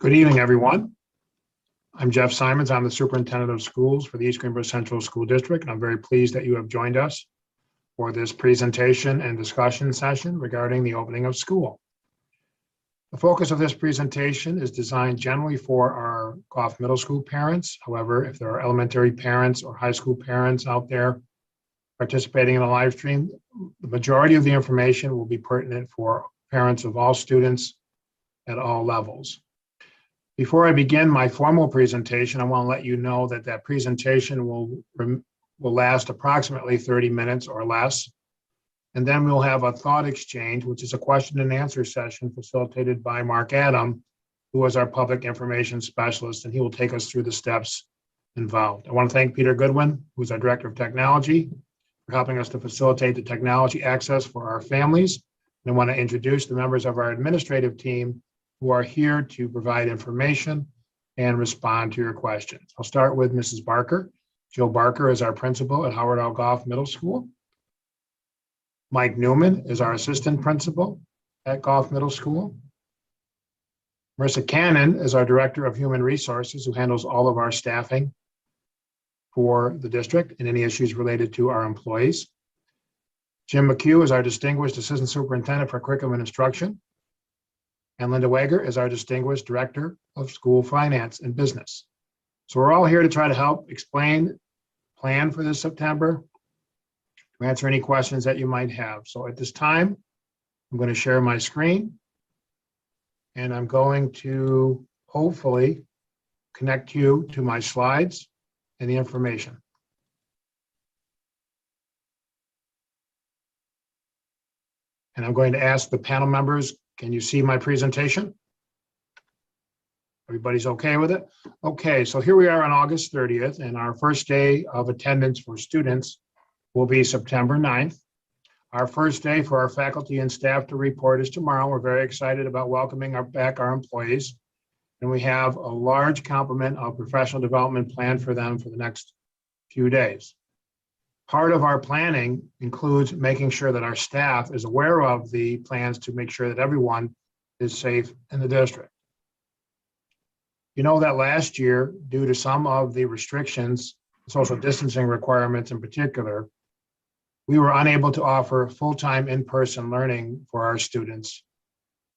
Good evening, everyone. I'm Jeff Simons. I'm the Superintendent of Schools for the East Greenbush Central School District, and I'm very pleased that you have joined us for this presentation and discussion session regarding the opening of school. The focus of this presentation is designed generally for our Goff Middle School parents. However, if there are elementary parents or high school parents out there participating in a live stream, the majority of the information will be pertinent for parents of all students at all levels. Before I begin my formal presentation, I want to let you know that that presentation will last approximately 30 minutes or less. And then we'll have a thought exchange, which is a question and answer session facilitated by Mark Adam, who is our public information specialist, and he will take us through the steps involved. I want to thank Peter Goodwin, who's our Director of Technology, for helping us to facilitate the technology access for our families. And I want to introduce the members of our administrative team who are here to provide information and respond to your questions. I'll start with Mrs. Barker. Jill Barker is our principal at Howard L. Goff Middle School. Mike Newman is our assistant principal at Goff Middle School. Marissa Cannon is our Director of Human Resources, who handles all of our staffing for the district and any issues related to our employees. Jim McHugh is our Distinguished Assistant Superintendent for Curriculum and Instruction. And Linda Wager is our Distinguished Director of School Finance and Business. So we're all here to try to help explain, plan for this September, to answer any questions that you might have. So at this time, I'm going to share my screen, and I'm going to hopefully connect you to my slides and the information. And I'm going to ask the panel members, can you see my presentation? Everybody's okay with it? Okay, so here we are on August 30th, and our first day of attendance for students will be September 9th. Our first day for our faculty and staff to report is tomorrow. We're very excited about welcoming back our employees, and we have a large complement of professional development planned for them for the next few days. Part of our planning includes making sure that our staff is aware of the plans to make sure that everyone is safe in the district. You know that last year, due to some of the restrictions, social distancing requirements in particular, we were unable to offer full-time in-person learning for our students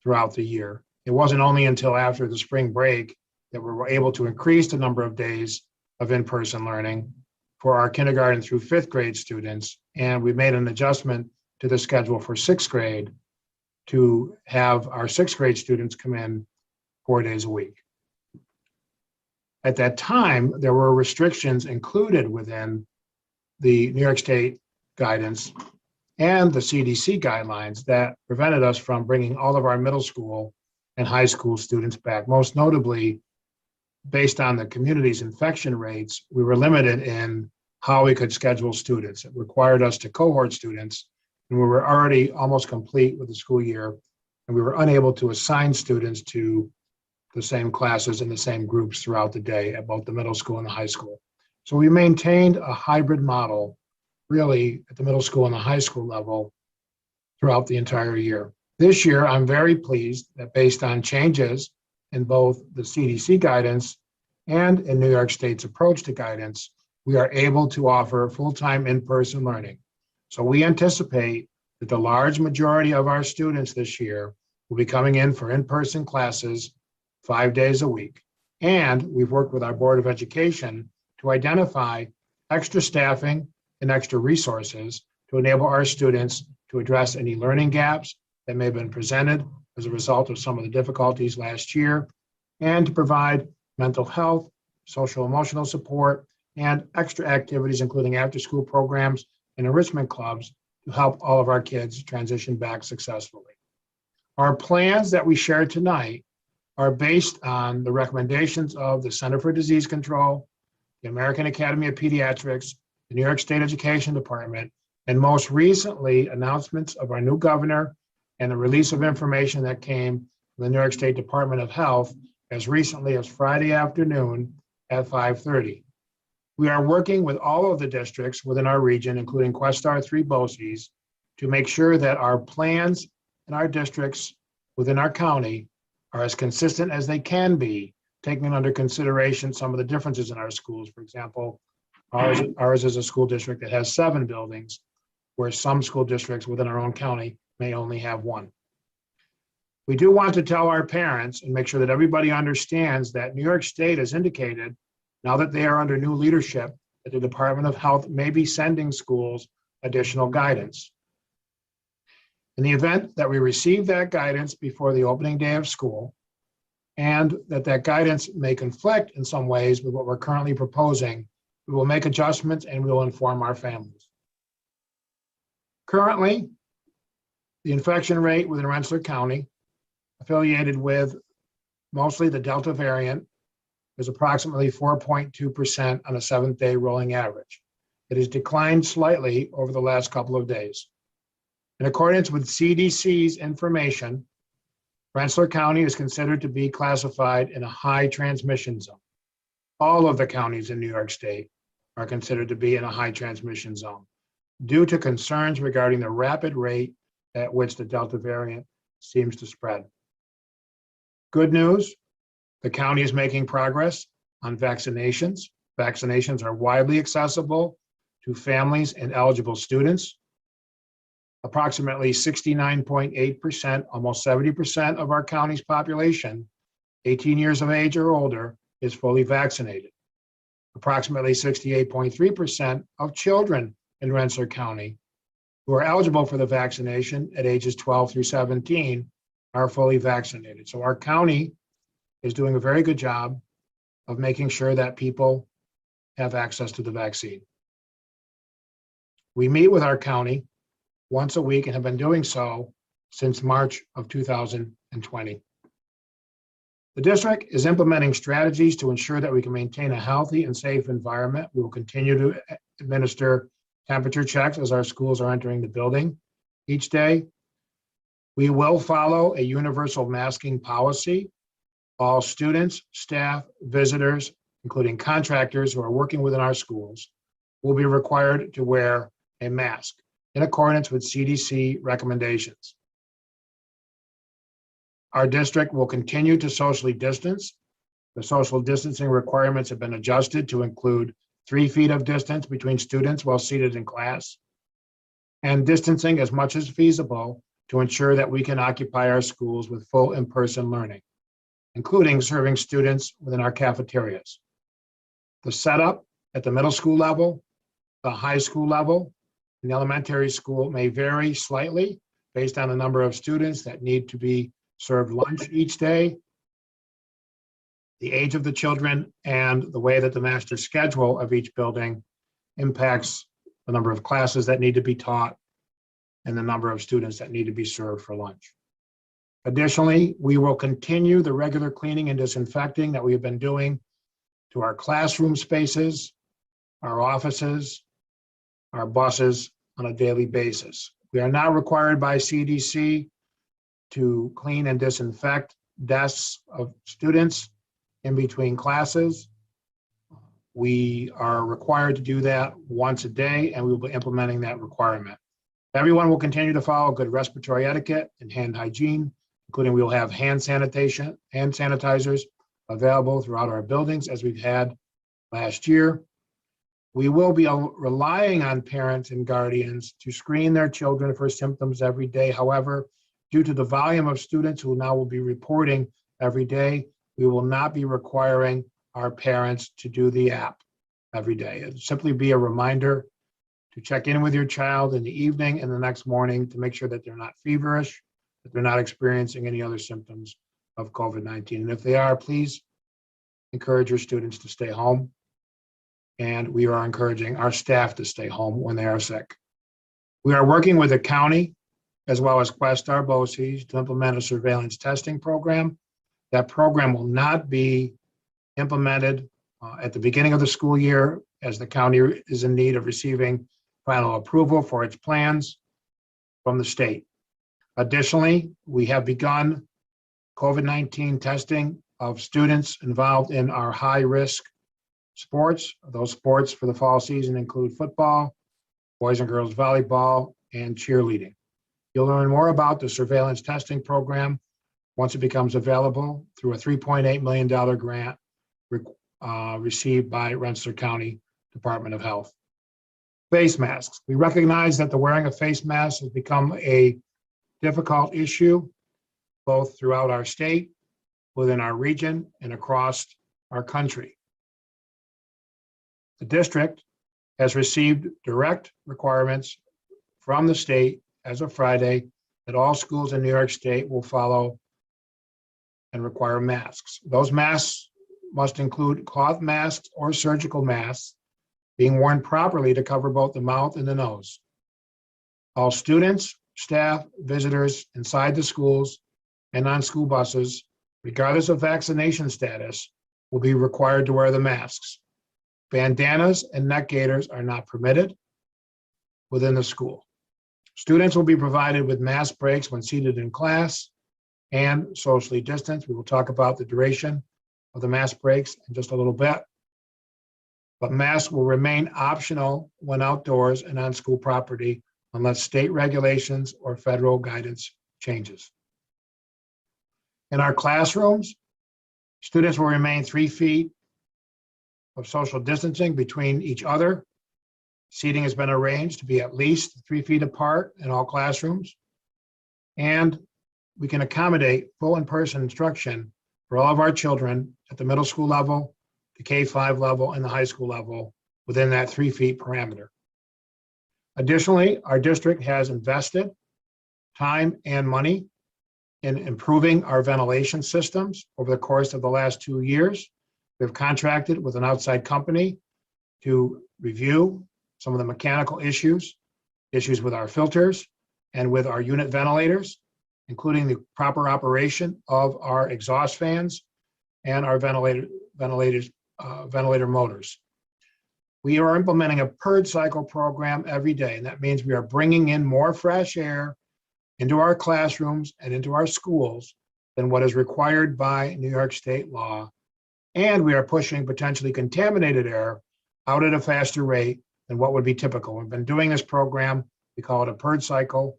throughout the year. It wasn't only until after the spring break that we were able to increase the number of days of in-person learning for our kindergarten through fifth grade students, and we made an adjustment to the schedule for sixth grade to have our sixth grade students come in 4 days a week. At that time, there were restrictions included within the New York State guidance and the CDC guidelines that prevented us from bringing all of our middle school and high school students back. Most notably, based on the community's infection rates, we were limited in how we could schedule students. It required us to cohort students, and we were already almost complete with the school year, and we were unable to assign students to the same classes in the same groups throughout the day at both the middle school and the high school. So we maintained a hybrid model really at the middle school and the high school level throughout the entire year. This year, I'm very pleased that based on changes in both the CDC guidance and in New York State's approach to guidance, we are able to offer full-time in-person learning. So we anticipate that the large majority of our students this year will be coming in for in-person classes 5 days a week. And we've worked with our Board of Education to identify extra staffing and extra resources to enable our students to address any learning gaps that may have been presented as a result of some of the difficulties last year, and to provide mental health, social emotional support, and extra activities, including after-school programs and enrichment clubs, to help all of our kids transition back successfully. Our plans that we shared tonight are based on the recommendations of the Center for Disease Control, the American Academy of Pediatrics, the New York State Education Department, and most recently, announcements of our new governor and the release of information that came from the New York State Department of Health as recently as Friday afternoon at 5:30. We are working with all of the districts within our region, including Questar 3 BOCES, to make sure that our plans in our districts within our county are as consistent as they can be, taking under consideration some of the differences in our schools. For example, ours is a school district that has 7 buildings, where some school districts within our own county may only have 1. We do want to tell our parents and make sure that everybody understands that New York State has indicated, now that they are under new leadership, that the Department of Health may be sending schools additional guidance. In the event that we receive that guidance before the opening day of school, and that guidance may conflict in some ways with what we're currently proposing, we will make adjustments and we will inform our families. Currently, the infection rate within Rensselaer County, affiliated with mostly the Delta variant, is approximately 4.2% on a 7th-day rolling average. It has declined slightly over the last couple of days. In accordance with CDC's information, Rensselaer County is considered to be classified in a high transmission zone. All of the counties in New York State are considered to be in a high transmission zone due to concerns regarding the rapid rate at which the Delta variant seems to spread. Good news, the county is making progress on vaccinations. Vaccinations are widely accessible to families and eligible students. Approximately 69.8%, almost 70% of our county's population, 18 years of age or older, is fully vaccinated. Approximately 68.3% of children in Rensselaer County who are eligible for the vaccination at ages 12 through 17 are fully vaccinated. So our county is doing a very good job of making sure that people have access to the vaccine. We meet with our county once a week and have been doing so since March of 2020. The district is implementing strategies to ensure that we can maintain a healthy and safe environment. We will continue to administer temperature checks as our schools are entering the building each day. We will follow a universal masking policy. All students, staff, visitors, including contractors who are working within our schools, will be required to wear a mask in accordance with CDC recommendations. Our district will continue to socially distance. The social distancing requirements have been adjusted to include 3 feet of distance between students while seated in class, and distancing as much as feasible to ensure that we can occupy our schools with full in-person learning, including serving students within our cafeterias. The setup at the middle school level, the high school level, and the elementary school may vary slightly based on the number of students that need to be served lunch each day, the age of the children, and the way that the master schedule of each building impacts the number of classes that need to be taught and the number of students that need to be served for lunch. Additionally, we will continue the regular cleaning and disinfecting that we have been doing to our classroom spaces, our offices, our buses on a daily basis. We are now required by CDC to clean and disinfect desks of students in between classes. We are required to do that once a day, and we will be implementing that requirement. Everyone will continue to follow good respiratory etiquette and hand hygiene, including we will have hand sanitizers available throughout our buildings as we've had last year. We will be relying on parents and guardians to screen their children for symptoms every day. However, due to the volume of students who now will be reporting every day, we will not be requiring our parents to do the app every day. It'll simply be a reminder to check in with your child in the evening and the next morning to make sure that they're not feverish, that they're not experiencing any other symptoms of COVID-19. And if they are, please encourage your students to stay home. And we are encouraging our staff to stay home when they are sick. We are working with the county as well as Questar BOCES to implement a surveillance testing program. That program will not be implemented at the beginning of the school year, as the county is in need of receiving final approval for its plans from the state. Additionally, we have begun COVID-19 testing of students involved in our high-risk sports. Those sports for the fall season include football, boys and girls volleyball, and cheerleading. You'll learn more about the surveillance testing program once it becomes available through a $3.8 million grant received by Rensselaer County Department of Health. Face masks. We recognize that the wearing of face masks has become a difficult issue, both throughout our state, within our region, and across our country. The district has received direct requirements from the state as of Friday that all schools in New York State will follow and require masks. Those masks must include cloth masks or surgical masks being worn properly to cover both the mouth and the nose. All students, staff, visitors inside the schools and on school buses, regardless of vaccination status, will be required to wear the masks. Bandanas and neck gaiters are not permitted within the school. Students will be provided with mask breaks when seated in class and socially distanced. We will talk about the duration of the mask breaks in just a little bit. But masks will remain optional when outdoors and on school property unless state regulations or federal guidance changes. In our classrooms, students will remain 3 feet of social distancing between each other. Seating has been arranged to be at least 3 feet apart in all classrooms. And we can accommodate full in-person instruction for all of our children at the middle school level, the K-5 level, and the high school level within that 3 feet parameter. Additionally, our district has invested time and money in improving our ventilation systems over the course of the last 2 years. We've contracted with an outside company to review some of the mechanical issues with our filters and with our unit ventilators, including the proper operation of our exhaust fans and our ventilator motors. We are implementing a purge cycle program every day, and that means we are bringing in more fresh air into our classrooms and into our schools than what is required by New York State law. And we are pushing potentially contaminated air out at a faster rate than what would be typical. We've been doing this program, we call it a purge cycle.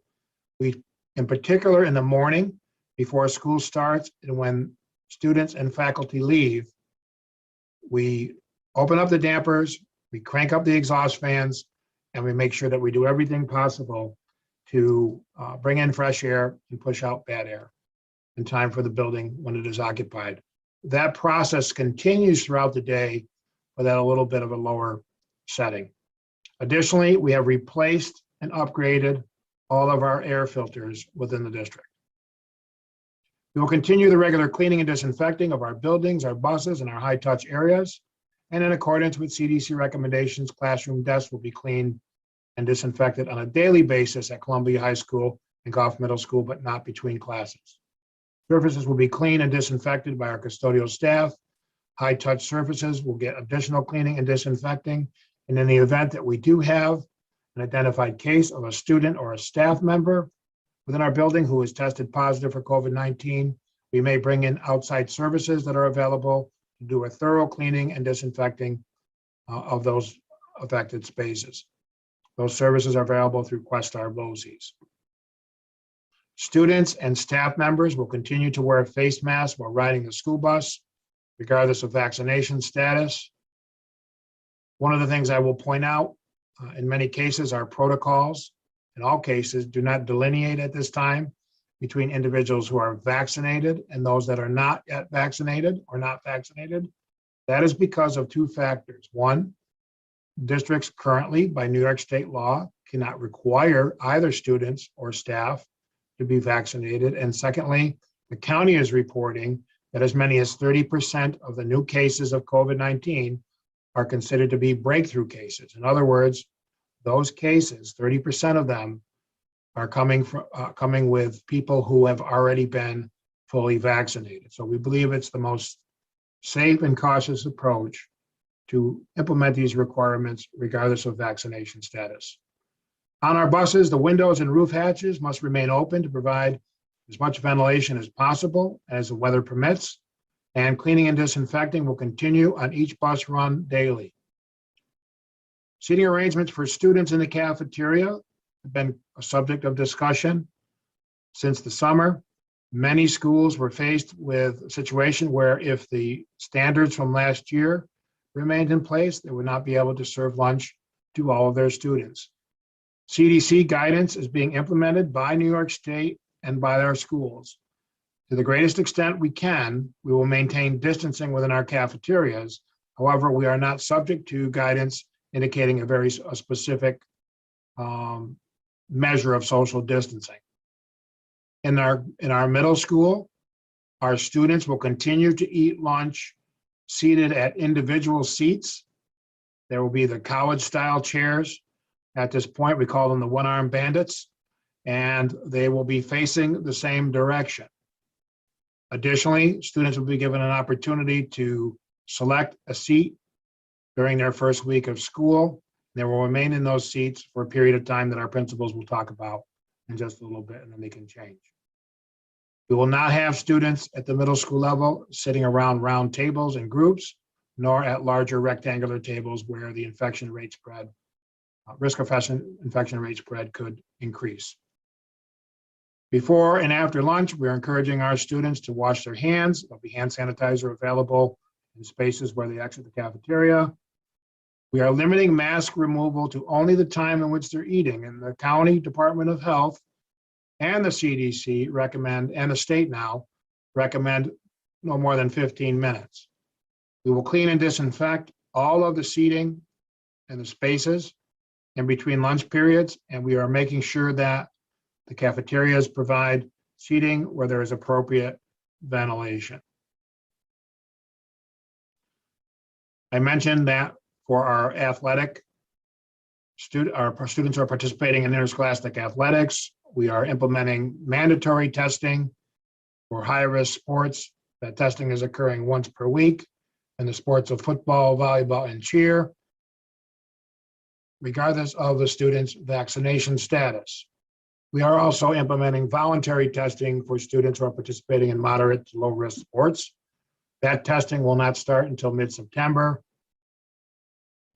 We, in particular in the morning before school starts and when students and faculty leave, we open up the dampers, we crank up the exhaust fans, and we make sure that we do everything possible to bring in fresh air and push out bad air in time for the building when it is occupied. That process continues throughout the day, but at a little bit of a lower setting. Additionally, we have replaced and upgraded all of our air filters within the district. We will continue the regular cleaning and disinfecting of our buildings, our buses, and our high-touch areas. And in accordance with CDC recommendations, classroom desks will be cleaned and disinfected on a daily basis at Columbia High School and Goff Middle School, but not between classes. Surfaces will be cleaned and disinfected by our custodial staff. High-touch surfaces will get additional cleaning and disinfecting. And in the event that we do have an identified case of a student or a staff member within our building who is tested positive for COVID-19, we may bring in outside services that are available to do a thorough cleaning and disinfecting of those affected spaces. Those services are available through Questar BOCES. Students and staff members will continue to wear face masks while riding the school bus, regardless of vaccination status. One of the things I will point out, in many cases, our protocols, in all cases, do not delineate at this time between individuals who are vaccinated and those that are not yet vaccinated or not vaccinated. That is because of 2 factors. One, districts currently, by New York State law, cannot require either students or staff to be vaccinated. And secondly, the county is reporting that as many as 30% of the new cases of COVID-19 are considered to be breakthrough cases. In other words, those cases, 30% of them are coming with people who have already been fully vaccinated. So we believe it's the most safe and cautious approach to implement these requirements regardless of vaccination status. On our buses, the windows and roof hatches must remain open to provide as much ventilation as possible as the weather permits, and cleaning and disinfecting will continue on each bus run daily. Seating arrangements for students in the cafeteria have been a subject of discussion since the summer. Many schools were faced with a situation where if the standards from last year remained in place, they would not be able to serve lunch to all of their students. CDC guidance is being implemented by New York State and by our schools. To the greatest extent we can, we will maintain distancing within our cafeterias. However, we are not subject to guidance indicating a specific measure of social distancing. In our middle school, our students will continue to eat lunch seated at individual seats. There will be the college-style chairs. At this point, we call them the one-arm bandits, and they will be facing the same direction. Additionally, students will be given an opportunity to select a seat during their first week of school. They will remain in those seats for a period of time that our principals will talk about in just a little bit, and then they can change. We will not have students at the middle school level sitting around round tables in groups, nor at larger rectangular tables where the infection rate spread, risk of infection rate spread could increase. Before and after lunch, we're encouraging our students to wash their hands. There'll be hand sanitizer available in spaces where they exit the cafeteria. We are limiting mask removal to only the time in which they're eating, and the County Department of Health and the CDC recommend, and the state now recommend, no more than 15 minutes. We will clean and disinfect all of the seating and the spaces in between lunch periods, and we are making sure that the cafeterias provide seating where there is appropriate ventilation. I mentioned that for our athletic our students are participating in interscholastic athletics. We are implementing mandatory testing for high-risk sports. That testing is occurring once per week in the sports of football, volleyball, and cheer, regardless of the student's vaccination status. We are also implementing voluntary testing for students who are participating in moderate to low-risk sports. That testing will not start until mid-September.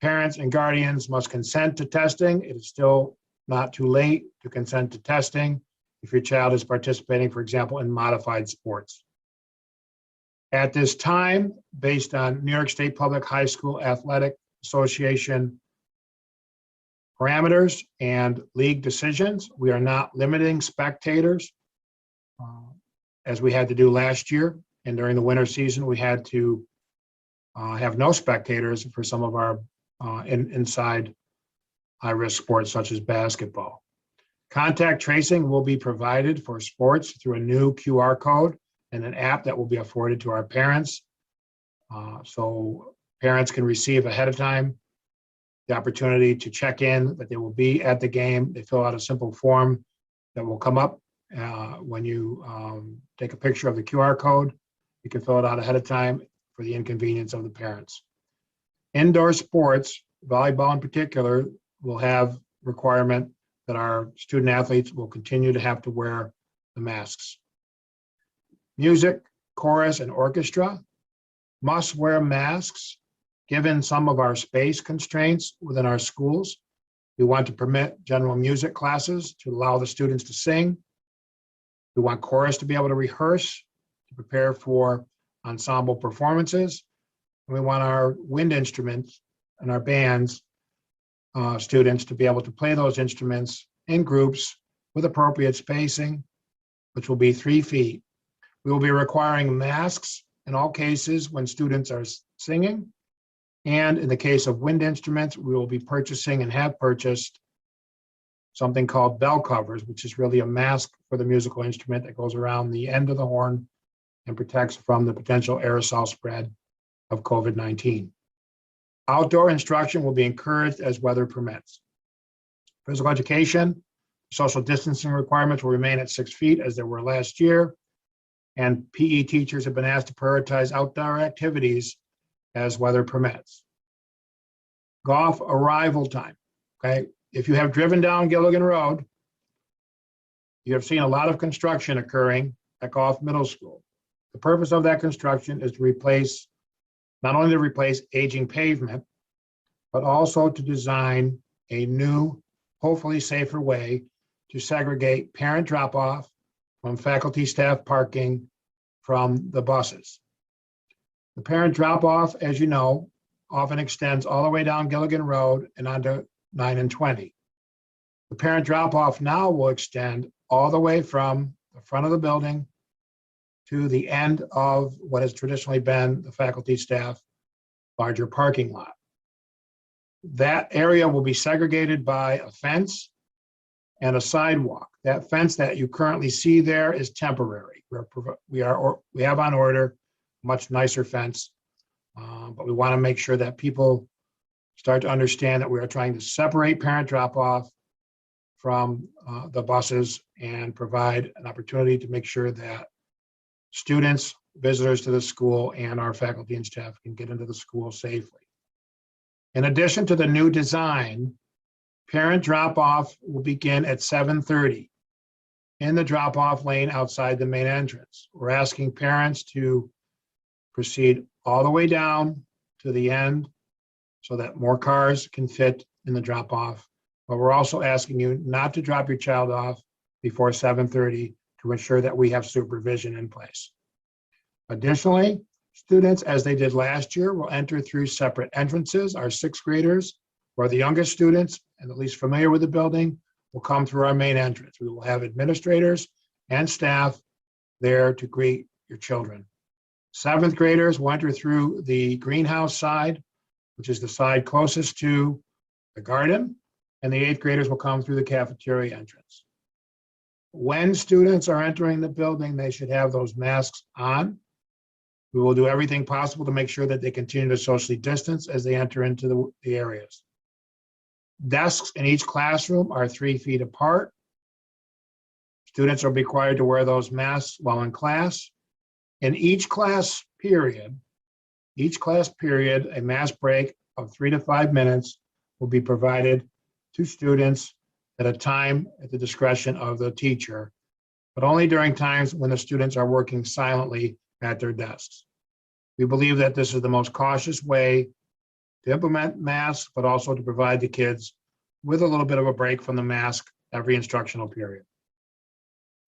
Parents and guardians must consent to testing. It is still not too late to consent to testing if your child is participating, for example, in modified sports. At this time, based on New York State Public High School Athletic Association parameters and league decisions, we are not limiting spectators as we had to do last year. And during the winter season, we had to have no spectators for some of our inside high-risk sports such as basketball. Contact tracing will be provided for sports through a new QR code and an app that will be afforded to our parents. So parents can receive ahead of time the opportunity to check in that they will be at the game. They fill out a simple form that will come up when you take a picture of the QR code. You can fill it out ahead of time for the inconvenience of the parents. Indoor sports, volleyball in particular, will have requirement that our student athletes will continue to have to wear the masks. Music, chorus, and orchestra must wear masks given some of our space constraints within our schools. We want to permit general music classes to allow the students to sing. We want chorus to be able to rehearse, to prepare for ensemble performances. And we want our wind instruments and our bands students to be able to play those instruments in groups with appropriate spacing, which will be 3 feet. We will be requiring masks in all cases when students are singing. And in the case of wind instruments, we will be purchasing and have purchased something called bell covers, which is really a mask for the musical instrument that goes around the end of the horn and protects from the potential aerosol spread of COVID-19. Outdoor instruction will be encouraged as weather permits. Physical education, social distancing requirements will remain at 6 feet as they were last year. And PE teachers have been asked to prioritize outdoor activities as weather permits. Goff arrival time, okay? If you have driven down Gilligan Road, you have seen a lot of construction occurring at Goff Middle School. The purpose of that construction is to replace, not only to replace aging pavement, but also to design a new, hopefully safer way to segregate parent drop-off from faculty, staff parking from the buses. The parent drop-off, as you know, often extends all the way down Gilligan Road and onto 9 and 20. The parent drop-off now will extend all the way from the front of the building to the end of what has traditionally been the faculty, staff, larger parking lot. That area will be segregated by a fence and a sidewalk. That fence that you currently see there is temporary. We have on order a much nicer fence, but we want to make sure that people start to understand that we are trying to separate parent drop-off from the buses and provide an opportunity to make sure that students, visitors to the school, and our faculty and staff can get into the school safely. In addition to the new design, parent drop-off will begin at 7:30 in the drop-off lane outside the main entrance. We're asking parents to proceed all the way down to the end so that more cars can fit in the drop-off. But we're also asking you not to drop your child off before 7:30 to ensure that we have supervision in place. Additionally, students, as they did last year, will enter through separate entrances. Our sixth graders, who are the youngest students and at least familiar with the building, will come through our main entrance. We will have administrators and staff there to greet your children. Seventh graders will enter through the greenhouse side, which is the side closest to the garden, and the eighth graders will come through the cafeteria entrance. When students are entering the building, they should have those masks on. We will do everything possible to make sure that they continue to socially distance as they enter into the areas. Desks in each classroom are 3 feet apart. Students are required to wear those masks while in class. In each class period, a mask break of 3 to 5 minutes will be provided to students at a time at the discretion of the teacher, but only during times when the students are working silently at their desks. We believe that this is the most cautious way to implement masks, but also to provide the kids with a little bit of a break from the mask every instructional period.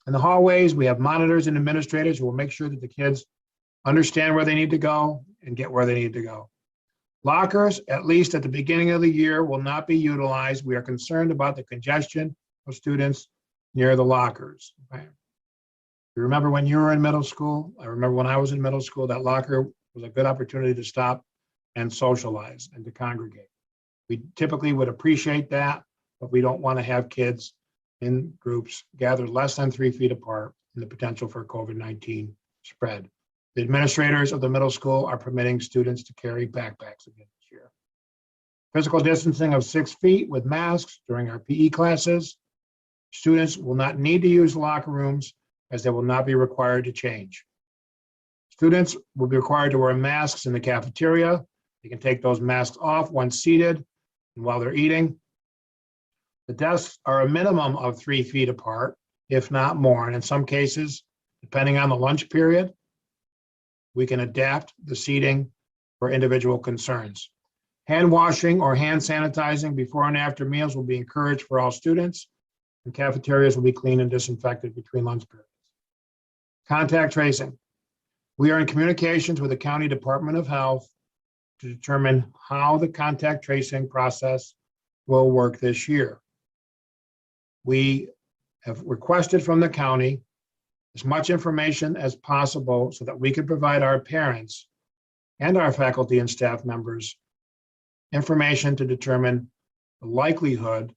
In the hallways, we have monitors and administrators who will make sure that the kids understand where they need to go and get where they need to go. Lockers, at least at the beginning of the year, will not be utilized. We are concerned about the congestion of students near the lockers. Okay. You remember when you were in middle school? I remember when I was in middle school, that locker was a good opportunity to stop and socialize and to congregate. We typically would appreciate that, but we don't want to have kids in groups gathered less than 3 feet apart and the potential for COVID-19 spread. The administrators of the middle school are permitting students to carry backpacks again this year. Physical distancing of 6 feet with masks during our PE classes. Students will not need to use locker rooms as they will not be required to change. Students will be required to wear masks in the cafeteria. They can take those masks off once seated and while they're eating. The desks are a minimum of 3 feet apart, if not more. And in some cases, depending on the lunch period, we can adapt the seating for individual concerns. Hand washing or hand sanitizing before and after meals will be encouraged for all students, and cafeterias will be cleaned and disinfected between lunch periods. Contact tracing. We are in communications with the County Department of Health to determine how the contact tracing process will work this year. We have requested from the county as much information as possible so that we can provide our parents and our faculty and staff members information to determine the likelihood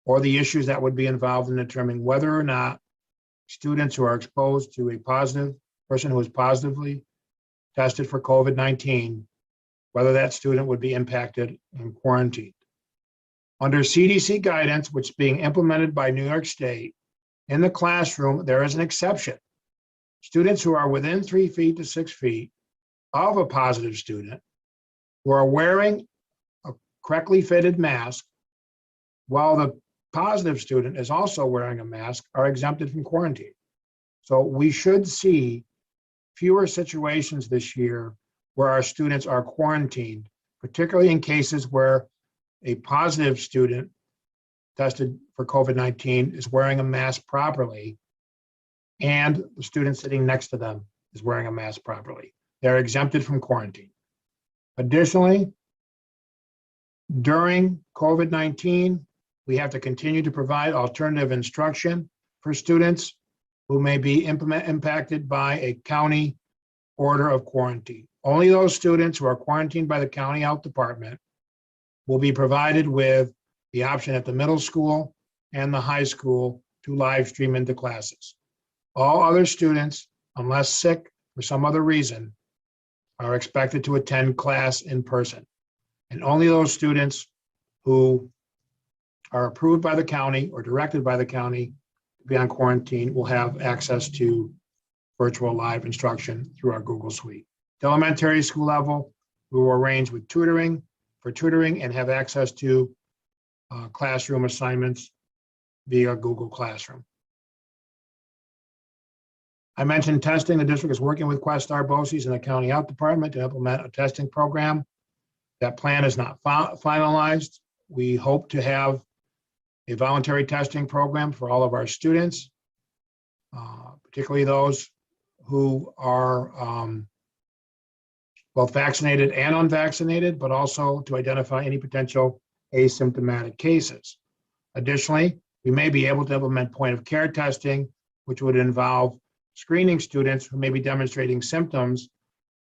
or the issues that would be involved in determining whether or not students who are exposed to a positive person who is positively tested for COVID-19, whether that student would be impacted and quarantined. Under CDC guidance, which is being implemented by New York State, in the classroom, there is an exception. Students who are within 3 feet to 6 feet of a positive student who are wearing a correctly fitted mask while the positive student is also wearing a mask are exempted from quarantine. So we should see fewer situations this year where our students are quarantined, particularly in cases where a positive student tested for COVID-19 is wearing a mask properly and the student sitting next to them is wearing a mask properly. They're exempted from quarantine. Additionally, during COVID-19, we have to continue to provide alternative instruction for students who may be impacted by a county order of quarantine. Only those students who are quarantined by the county health department will be provided with the option at the middle school and the high school to live stream into classes. All other students, unless sick for some other reason, are expected to attend class in person. And only those students who are approved by the county or directed by the county to be on quarantine will have access to virtual live instruction through our Google Suite. The elementary school level, we will arrange with tutoring and have access to classroom assignments via Google Classroom. I mentioned testing. The district is working with Questar BOCES and the county health department to implement a testing program. That plan is not finalized. We hope to have a voluntary testing program for all of our students, particularly those who are both vaccinated and unvaccinated, but also to identify any potential asymptomatic cases. Additionally, we may be able to implement point of care testing, which would involve screening students who may be demonstrating symptoms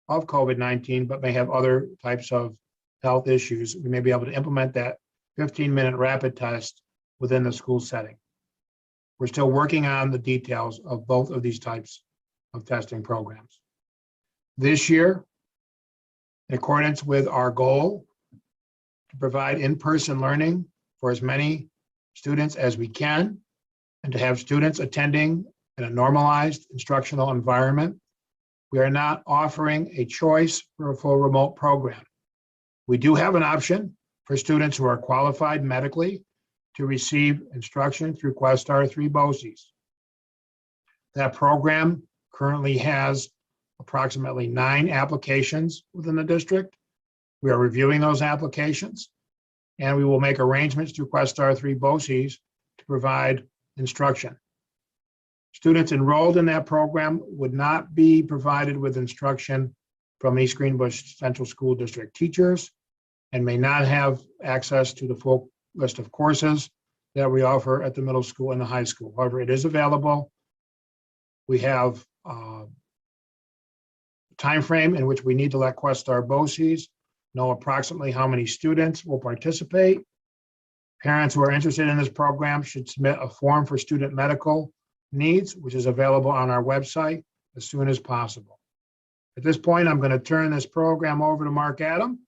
of COVID-19, but may have other types of health issues. We may be able to implement that 15-minute rapid test within the school setting. We're still working on the details of both of these types of testing programs. This year, in accordance with our goal to provide in-person learning for as many students as we can, and to have students attending in a normalized instructional environment, we are not offering a choice for a full remote program. We do have an option for students who are qualified medically to receive instruction through Questar 3 BOCES. That program currently has approximately 9 applications within the district. We are reviewing those applications, and we will make arrangements through Questar 3 BOCES to provide instruction. Students enrolled in that program would not be provided with instruction from East Greenbush Central School District teachers and may not have access to the full list of courses that we offer at the middle school and the high school. However, it is available. We have a time frame in which we need to let Questar BOCES know approximately how many students will participate. Parents who are interested in this program should submit a form for student medical needs, which is available on our website as soon as possible. At this point, I'm going to turn this program over to Mark Adam,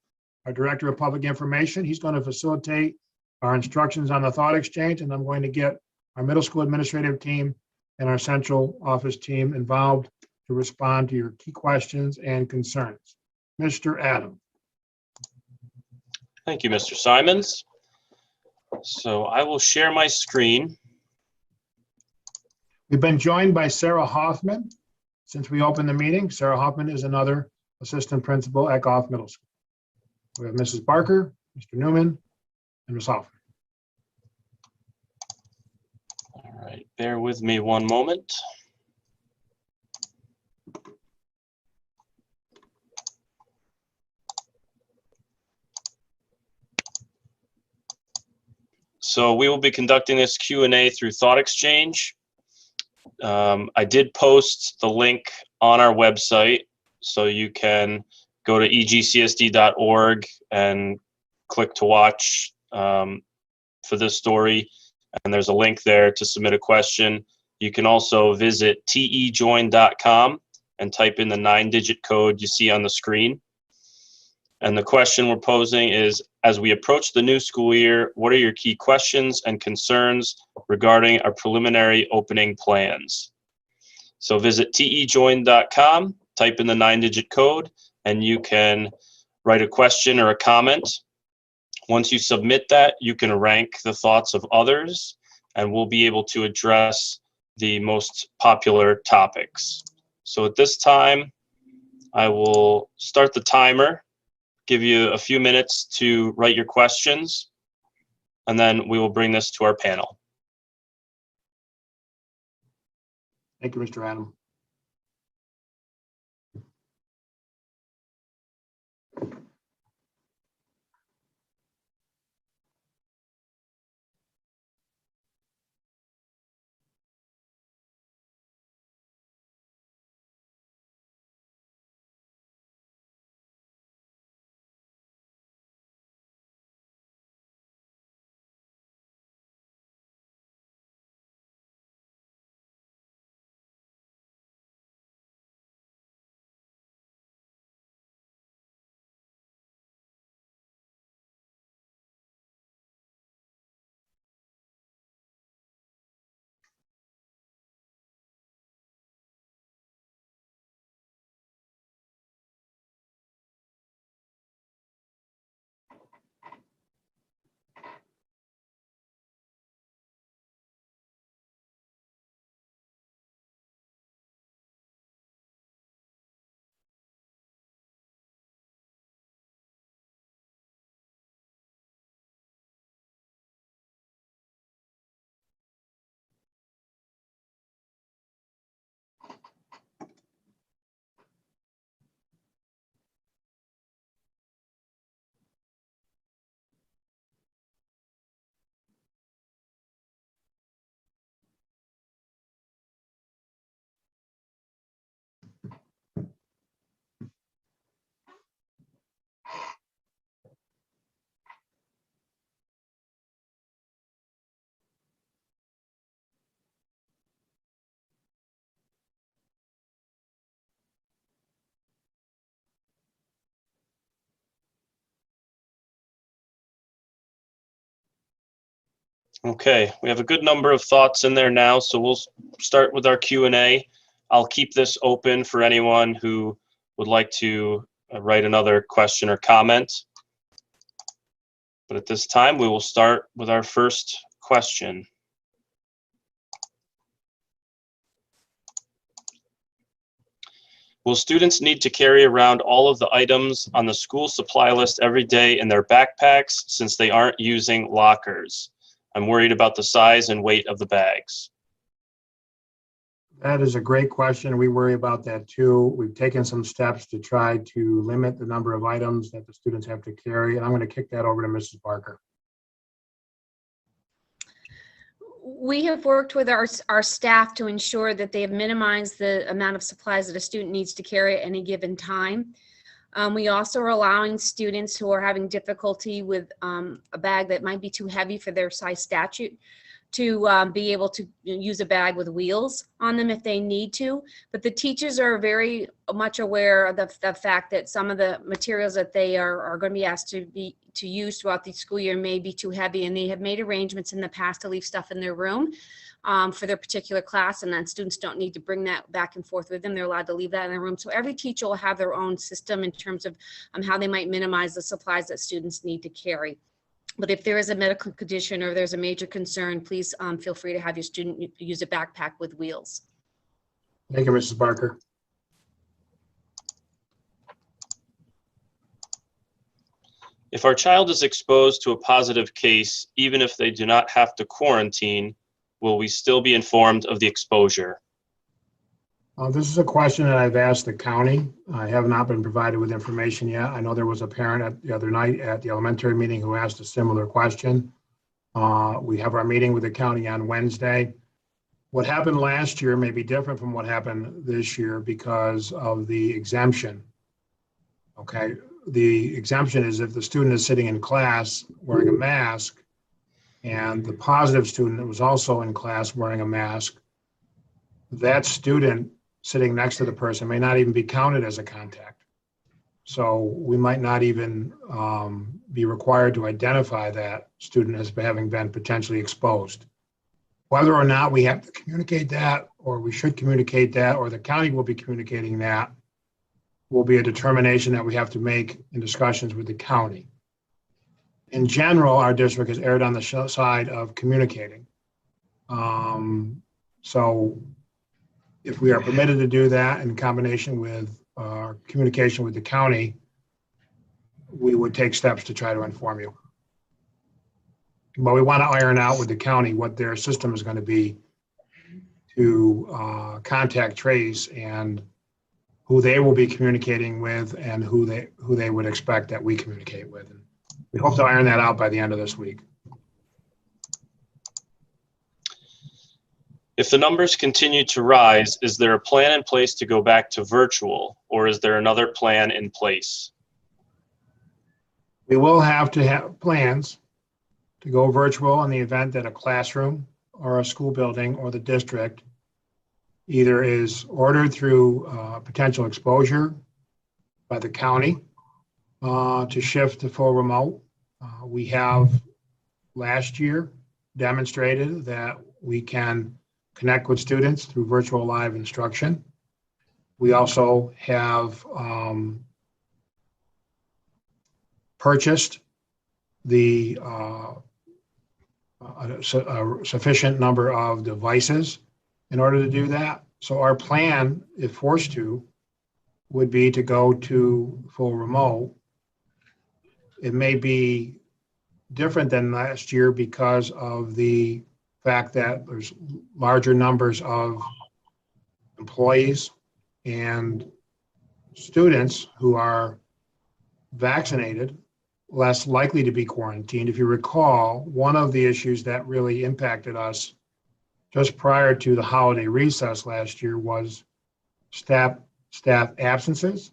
our Director of Public Information. He's going to facilitate our instructions on the thought exchange, and I'm going to get our middle school administrative team and our central office team involved to respond to your key questions and concerns. Mr. Adam. Thank you, Mr. Simons. So I will share my screen. We've been joined by Sarah Hoffman since we opened the meeting. Sarah Hoffman is another assistant principal at Goff Middle School. We have Mrs. Barker, Mr. Newman, and Ms. Hoffman. All right, bear with me one moment. So we will be conducting this Q&A through Thought Exchange. I did post the link on our website, so you can go to egcsd.org and click to watch for this story, and there's a link there to submit a question. You can also visit tejoin.com and type in the 9-digit code you see on the screen. And the question we're posing is, as we approach the new school year, what are your key questions and concerns regarding our preliminary opening plans? So visit tejoin.com, type in the 9-digit code, and you can write a question or a comment. Once you submit that, you can rank the thoughts of others, and we'll be able to address the most popular topics. So at this time, I will start the timer, give you a few minutes to write your questions, and then we will bring this to our panel. Thank you, Mr. Adam. Okay, we have a good number of thoughts in there now, so we'll start with our Q&A. I'll keep this open for anyone who would like to write another question or comment. But at this time, we will start with our first question. Will students need to carry around all of the items on the school supply list every day in their backpacks since they aren't using lockers? I'm worried about the size and weight of the bags. That is a great question. We worry about that too. We've taken some steps to try to limit the number of items that the students have to carry, and I'm going to kick that over to Mrs. Barker. We have worked with our staff to ensure that they have minimized the amount of supplies that a student needs to carry at any given time. We also are allowing students who are having difficulty with a bag that might be too heavy for their size stature to be able to use a bag with wheels on them if they need to. But the teachers are very much aware of the fact that some of the materials that they are going to be asked to use throughout the school year may be too heavy, and they have made arrangements in the past to leave stuff in their room for their particular class, and then students don't need to bring that back and forth with them. They're allowed to leave that in their room. So every teacher will have their own system in terms of how they might minimize the supplies that students need to carry. But if there is a medical condition or there's a major concern, please feel free to have your student use a backpack with wheels. Thank you, Mrs. Barker. If our child is exposed to a positive case, even if they do not have to quarantine, will we still be informed of the exposure? This is a question that I've asked the county. I have not been provided with information yet. I know there was a parent the other night at the elementary meeting who asked a similar question. We have our meeting with the county on Wednesday. What happened last year may be different from what happened this year because of the exemption. Okay, the exemption is if the student is sitting in class wearing a mask and the positive student was also in class wearing a mask, that student sitting next to the person may not even be counted as a contact. So we might not even be required to identify that student as having been potentially exposed. Whether or not we have to communicate that, or we should communicate that, or the county will be communicating that, will be a determination that we have to make in discussions with the county. In general, our district has erred on the side of communicating. So if we are permitted to do that in combination with communication with the county, we would take steps to try to inform you. But we want to iron out with the county what their system is going to be to contact trace and who they will be communicating with and who they would expect that we communicate with. And we hope to iron that out by the end of this week. If the numbers continue to rise, is there a plan in place to go back to virtual, or is there another plan in place? We will have to have plans to go virtual in the event that a classroom or a school building or the district either is ordered through potential exposure by the county to shift to full remote. We have last year demonstrated that we can connect with students through virtual live instruction. We also have purchased the a sufficient number of devices in order to do that. So our plan, if forced to, would be to go to full remote. It may be different than last year because of the fact that there's larger numbers of employees and students who are vaccinated, less likely to be quarantined. If you recall, one of the issues that really impacted us just prior to the holiday recess last year was staff absences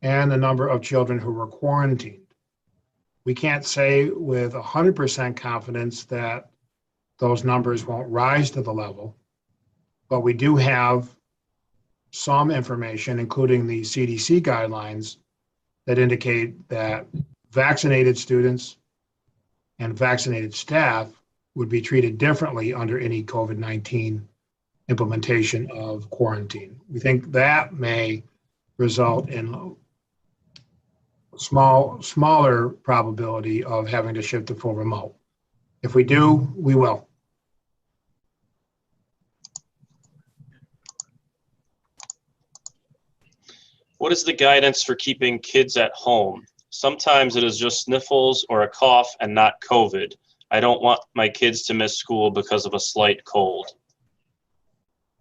and the number of children who were quarantined. We can't say with 100% confidence that those numbers won't rise to the level, but we do have some information, including the CDC guidelines, that indicate that vaccinated students and vaccinated staff would be treated differently under any COVID-19 implementation of quarantine. We think that may result in smaller probability of having to shift to full remote. If we do, we will. What is the guidance for keeping kids at home? Sometimes it is just sniffles or a cough and not COVID. I don't want my kids to miss school because of a slight cold.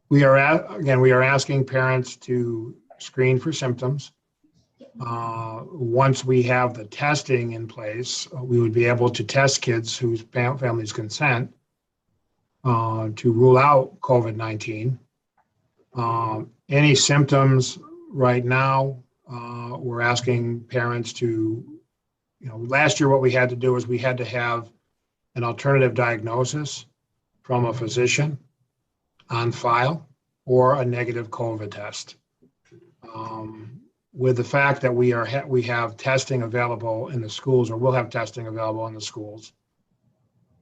We are asking parents to screen for symptoms. Once we have the testing in place, we would be able to test kids whose families consent to rule out COVID-19. Any symptoms right now, we're asking parents to, last year what we had to do is we had to have an alternative diagnosis from a physician on file or a negative COVID test. With the fact that we have testing available in the schools, or will have testing available in the schools,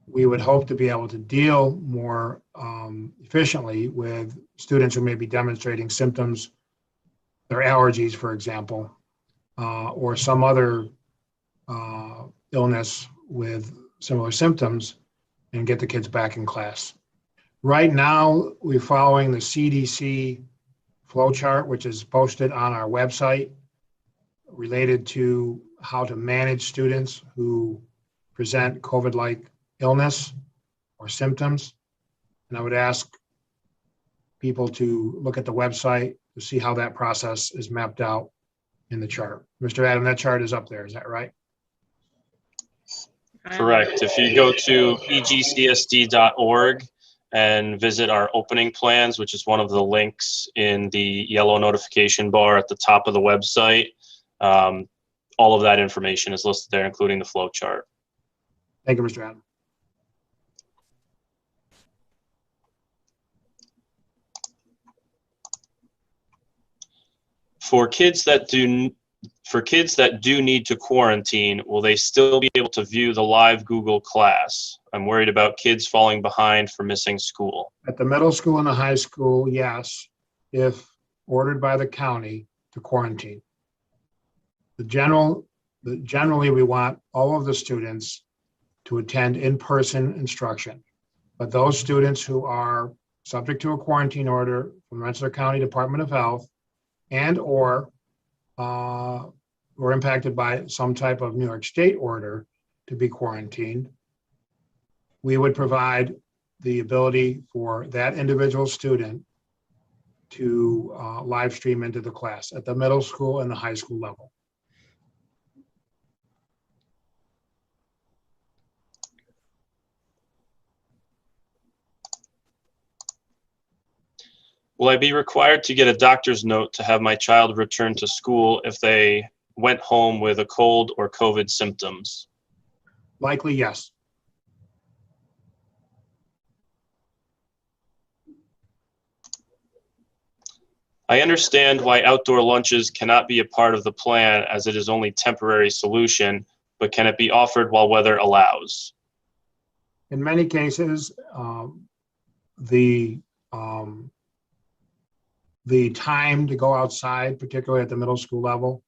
we would hope to be able to deal more efficiently with students who may be demonstrating symptoms, their allergies, for example, or some other illness with similar symptoms, and get the kids back in class. Right now, we're following the CDC flow chart, which is posted on our website, related to how to manage students who present COVID-like illness or symptoms. And I would ask people to look at the website to see how that process is mapped out in the chart. Mr. Adam, that chart is up there, is that right? Correct. If you go to egcsd.org and visit our opening plans, which is one of the links in the yellow notification bar at the top of the website, all of that information is listed there, including the flow chart. Thank you, Mr. Adam. For kids that do need to quarantine, will they still be able to view the live Google class? I'm worried about kids falling behind for missing school. At the middle school and the high school, yes, if ordered by the county to quarantine. Generally, we want all of the students to attend in-person instruction, but those students who are subject to a quarantine order from Rensselaer County Department of Health and or were impacted by some type of New York State order to be quarantined, we would provide the ability for that individual student to live stream into the class at the middle school and the high school level. Will I be required to get a doctor's note to have my child return to school if they went home with a cold or COVID symptoms? Likely, yes. I understand why outdoor lunches cannot be a part of the plan as it is only temporary solution, but can it be offered while weather allows? In many cases, the time to go outside, particularly at the middle school level,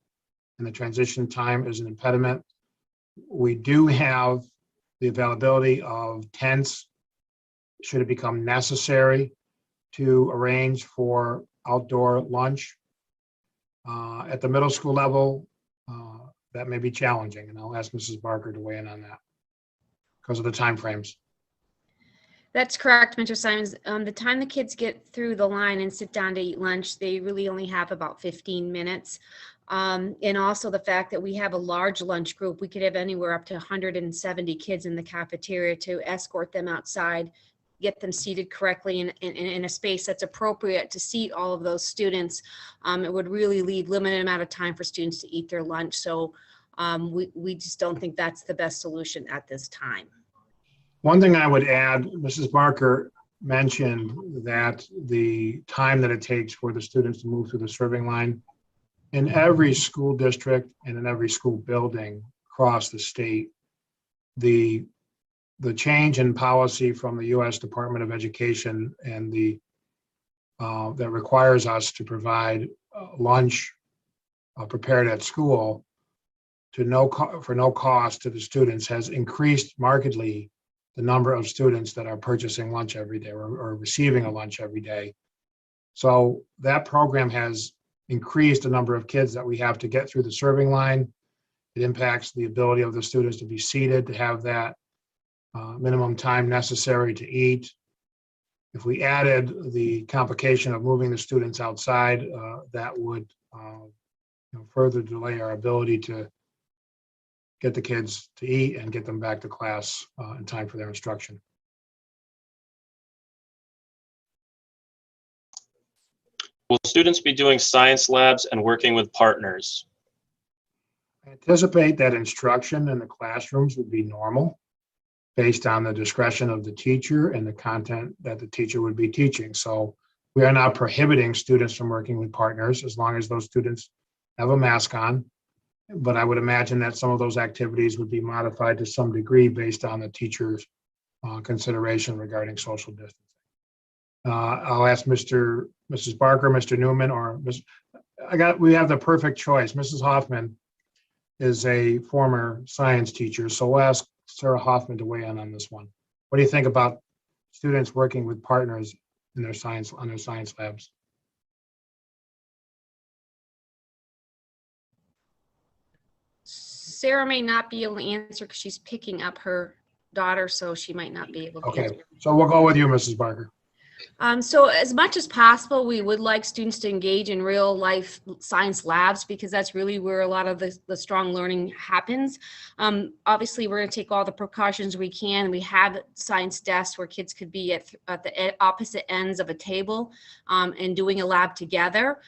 and the transition time is an impediment. We do have the availability of tents, should it become necessary to arrange for outdoor lunch. At the middle school level, that may be challenging, and I'll ask Mrs. Barker to weigh in on that because of the timeframes. That's correct, Mr. Simons. The time the kids get through the line and sit down to eat lunch, they really only have about 15 minutes. And also the fact that we have a large lunch group, we could have anywhere up to 170 kids in the cafeteria to escort them outside, get them seated correctly in a space that's appropriate to seat all of those students. It would really leave limited amount of time for students to eat their lunch. So we just don't think that's the best solution at this time. One thing I would add, Mrs. Barker mentioned that the time that it takes for the students to move through the serving line, in every school district and in every school building across the state, the change in policy from the U.S. Department of Education and that requires us to provide lunch prepared at school for no cost to the students has increased markedly the number of students that are purchasing lunch every day or receiving a lunch every day. So that program has increased the number of kids that we have to get through the serving line. It impacts the ability of the students to be seated, to have that minimum time necessary to eat. If we added the complication of moving the students outside, that would further delay our ability to get the kids to eat and get them back to class in time for their instruction. Will students be doing science labs and working with partners? I anticipate that instruction in the classrooms would be normal based on the discretion of the teacher and the content that the teacher would be teaching. So we are not prohibiting students from working with partners as long as those students have a mask on. But I would imagine that some of those activities would be modified to some degree based on the teacher's consideration regarding social distancing. I'll ask Mrs. Barker, Mr. Newman, or we have the perfect choice. Mrs. Hoffman is a former science teacher, so we'll ask Sarah Hoffman to weigh in on this one. What do you think about students working with partners in their science labs? Sarah may not be able to answer because she's picking up her daughter, so she might not be able to Okay, answer. so we'll go with you, Mrs. Barker. So as much as possible, we would like students to engage in real life science labs because that's really where a lot of the strong learning happens. Obviously, we're going to take all the precautions we can. We have science desks where kids could be at the opposite ends of a table and doing a lab together.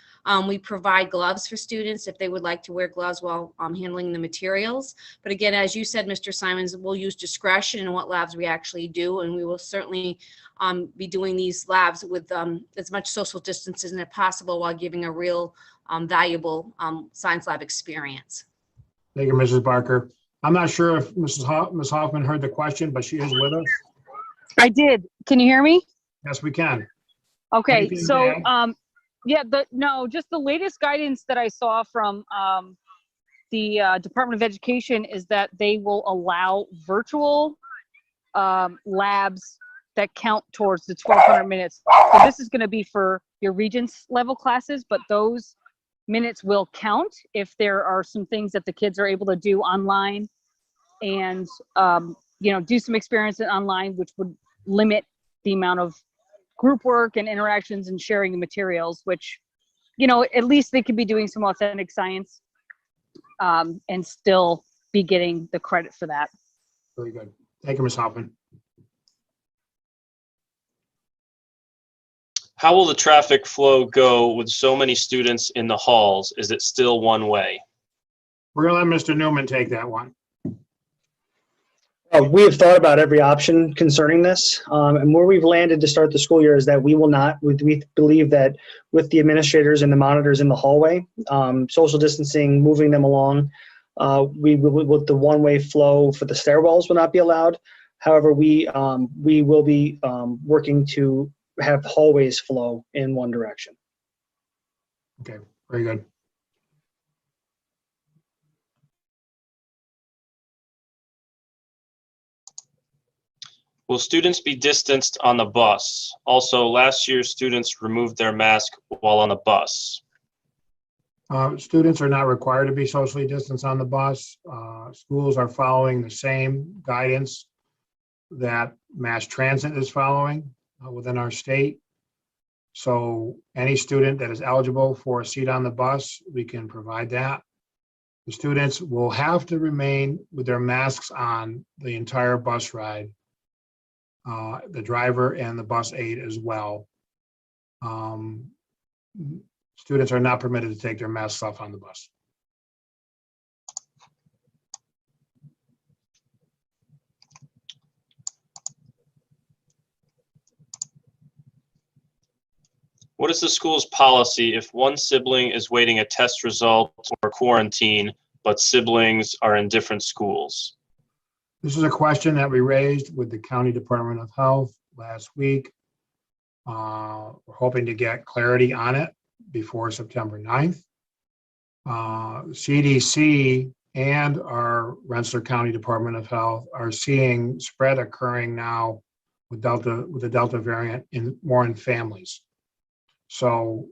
We provide gloves for students if they would like to wear gloves while handling the materials. But again, as you said, Mr. Simons, we'll use discretion in what labs we actually do, and we will certainly be doing these labs with as much social distance as possible while giving a real valuable science lab experience. Thank you, Mrs. Barker. I'm not sure if Ms. Hoffman heard the question, but she is with us. I did. Can you hear me? Yes, we can. Okay, Anything to so add? yeah, just the latest guidance that I saw from the Department of Education is that they will allow virtual labs that count towards the 1,200 minutes. So this is going to be for your Regents level classes, but those minutes will count if there are some things that the kids are able to do online and do some experience online, which would limit the amount of group work and interactions and sharing the materials, which, at least they could be doing some authentic science and still be getting the credit for that. Very good. Thank you, Ms. Hoffman. How will the traffic flow go with so many students in the halls? Is it still one way? We're gonna let Mr. Newman take that one. We have thought about every option concerning this, and where we've landed to start the school year is that we will not, we believe that with the administrators and the monitors in the hallway, social distancing, moving them along, we will, with the one-way flow for the stairwells will not be allowed. However, we will be working to have hallways flow in one direction. Okay, very good. Will students be distanced on the bus? Also, last year, students removed their mask while on the bus. Students are not required to be socially distanced on the bus. Schools are following the same guidance that mass transit is following within our state. So any student that is eligible for a seat on the bus, we can provide that. The students will have to remain with their masks on the entire bus ride, the driver and the bus aide as well. Students are not permitted to take their masks off on the bus. What is the school's policy if one sibling is waiting a test result or quarantine, but siblings are in different schools? This is a question that we raised with the County Department of Health last week. We're hoping to get clarity on it before September 9th. CDC and our Rensselaer County Department of Health are seeing spread occurring now with the Delta variant more in families. So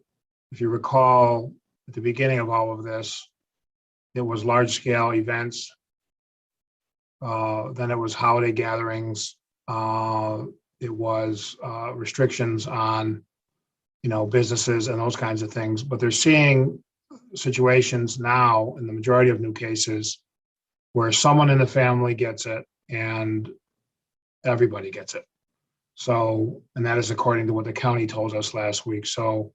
if you recall, at the beginning of all of this, it was large-scale events. Then it was holiday gatherings. It was restrictions on, businesses and those kinds of things. But they're seeing situations now in the majority of new cases where someone in the family gets it and everybody gets it. So, and that is according to what the county told us last week. So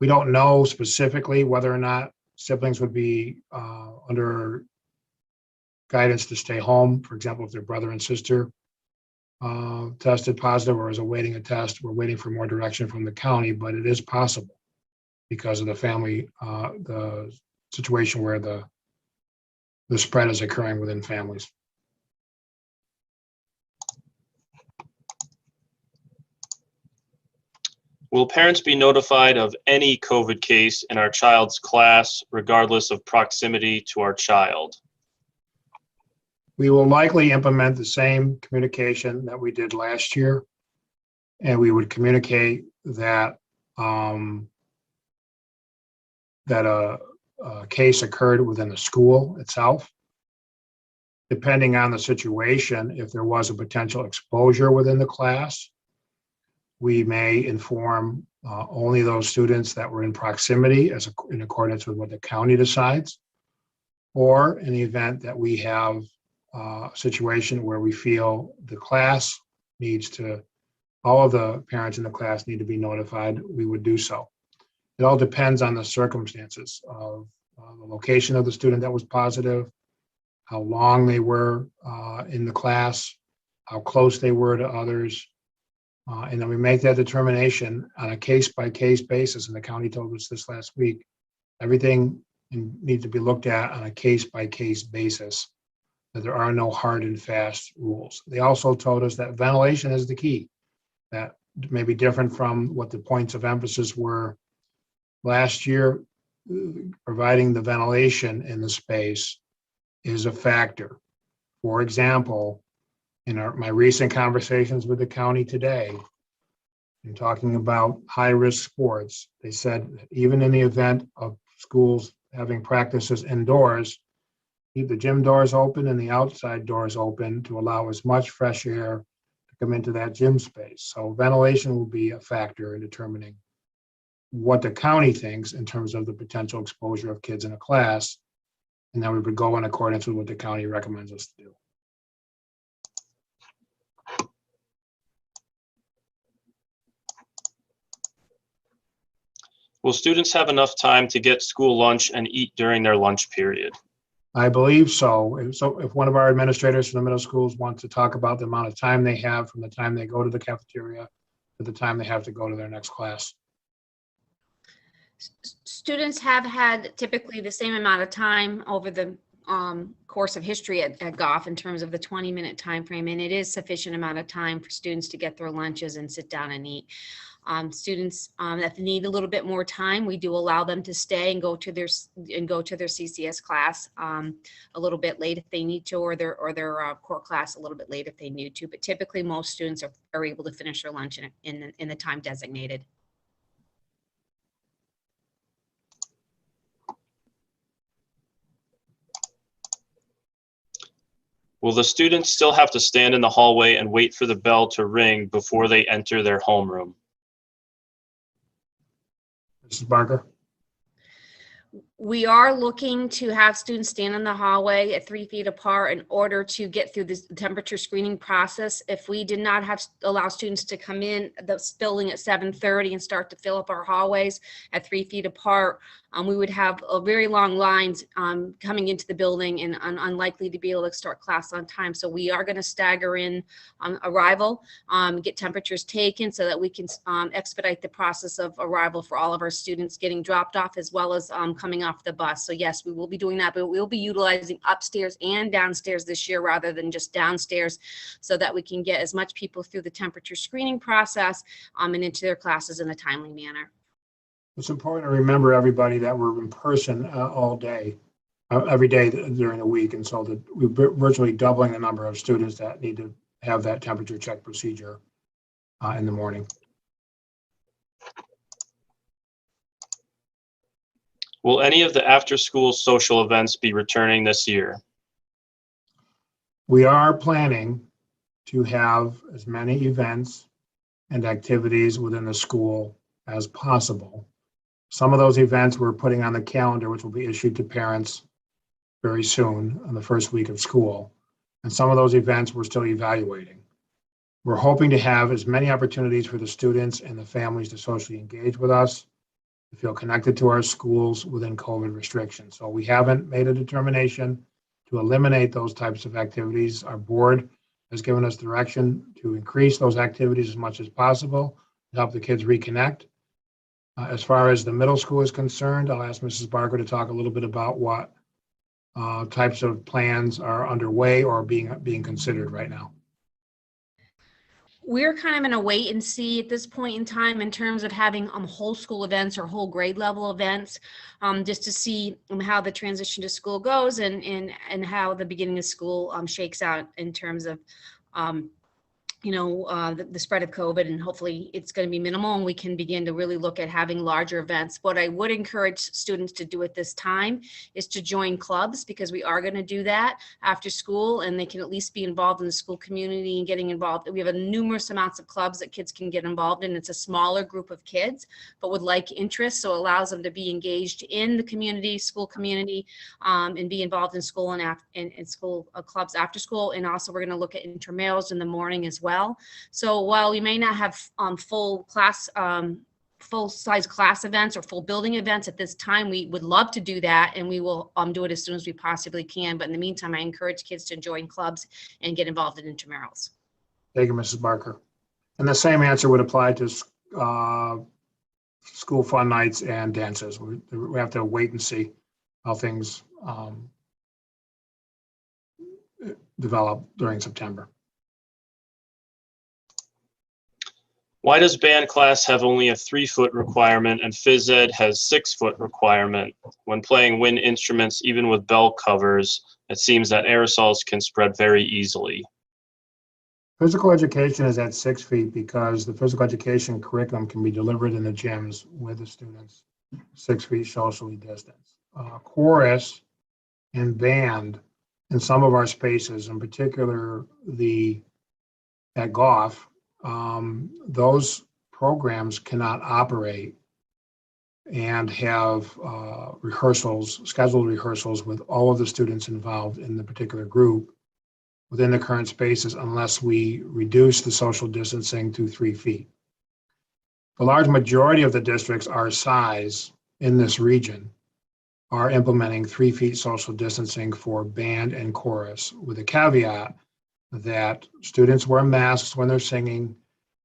we don't know specifically whether or not siblings would be under guidance to stay home. For example, if their brother and sister tested positive or is awaiting a test, we're waiting for more direction from the county, but it is possible because of the family, the situation where the spread is occurring within families. Will parents be notified of any COVID case in our child's class, regardless of proximity to our child? We will likely implement the same communication that we did last year. And we would communicate that that a case occurred within the school itself. Depending on the situation, if there was a potential exposure within the class, we may inform only those students that were in proximity in accordance with what the county decides, or in the event that we have a situation where we feel the class needs to, all of the parents in the class need to be notified, we would do so. It all depends on the circumstances of the location of the student that was positive, how long they were in the class, how close they were to others. And then we make that determination on a case-by-case basis. And the county told us this last week. Everything needs to be looked at on a case-by-case basis, that there are no hard and fast rules. They also told us that ventilation is the key. That may be different from what the points of emphasis were last year. Providing the ventilation in the space is a factor. For example, in my recent conversations with the county today, in talking about high-risk sports, they said that even in the event of schools having practices indoors, keep the gym doors open and the outside doors open to allow as much fresh air to come into that gym space. So ventilation will be a factor in determining what the county thinks in terms of the potential exposure of kids in a class. And then we would go in accordance with what the county recommends us to do. Will students have enough time to get school lunch and eat during their lunch period? I believe so. So if one of our administrators from the middle schools wants to talk about the amount of time they have from the time they go to the cafeteria to the time they have to go to their next class. Students have had typically the same amount of time over the course of history at Goff in terms of the 20-minute time frame, and it is sufficient amount of time for students to get their lunches and sit down and eat. Students that need a little bit more time, we do allow them to stay and go to their CCS class a little bit late if they need to, or their core class a little bit late if they need to. But typically, most students are able to finish their lunch in the time designated. Will the students still have to stand in the hallway and wait for the bell to ring before they enter their homeroom? Mrs. Barker? We are looking to have students stand in the hallway at 3 feet apart in order to get through this temperature screening process. If we did not allow students to come in the building at 7:30 and start to fill up our hallways at 3 feet apart, we would have very long lines coming into the building and unlikely to be able to start class on time. So we are going to stagger in arrival, get temperatures taken so that we can expedite the process of arrival for all of our students getting dropped off as well as coming off the bus. So yes, we will be doing that, but we'll be utilizing upstairs and downstairs this year rather than just downstairs so that we can get as much people through the temperature screening process and into their classes in a timely manner. It's important to remember, everybody, that we're in person all day, every day during the week. And so that we're virtually doubling the number of students that need to have that temperature check procedure in the morning. Will any of the after-school social events be returning this year? We are planning to have as many events and activities within the school as possible. Some of those events we're putting on the calendar, which will be issued to parents very soon on the first week of school. And some of those events we're still evaluating. We're hoping to have as many opportunities for the students and the families to socially engage with us, to feel connected to our schools within COVID restrictions. So we haven't made a determination to eliminate those types of activities. Our board has given us direction to increase those activities as much as possible to help the kids reconnect. As far as the middle school is concerned, I'll ask Mrs. Barker to talk a little bit about what types of plans are underway or being considered right now. We're kind of in a wait and see at this point in time in terms of having whole school events or whole grade level events, just to see how the transition to school goes and how the beginning of school shakes out in terms of the spread of COVID, and hopefully it's going to be minimal and we can begin to really look at having larger events. What I would encourage students to do at this time is to join clubs, because we are going to do that after school and they can at least be involved in the school community and getting involved. We have numerous amounts of clubs that kids can get involved in. It's a smaller group of kids, but with like interests, so it allows them to be engaged in the community, school community, and be involved in school and school clubs after school. And also we're going to look at intramurals in the morning as well. So while we may not have full size class events or full building events at this time, we would love to do that, and we will do it as soon as we possibly can. But in the meantime, I encourage kids to join clubs and get involved in intramurals. Thank you, Mrs. Barker. And the same answer would apply to school fun nights and dances. We have to wait and see how things develop during September. Why does band class have only a 3-foot requirement and phys ed has 6-foot requirement? When playing wind instruments, even with bell covers, it seems that aerosols can spread very easily. Physical education is at 6 feet because the physical education curriculum can be delivered in the gyms with the students 6 feet socially distanced. Chorus and band in some of our spaces, in particular the at Goff, those programs cannot operate and have scheduled rehearsals with all of the students involved in the particular group within the current spaces unless we reduce the social distancing to 3 feet. The large majority of the districts our size in this region are implementing 3 feet social distancing for band and chorus, with a caveat that students wear masks when they're singing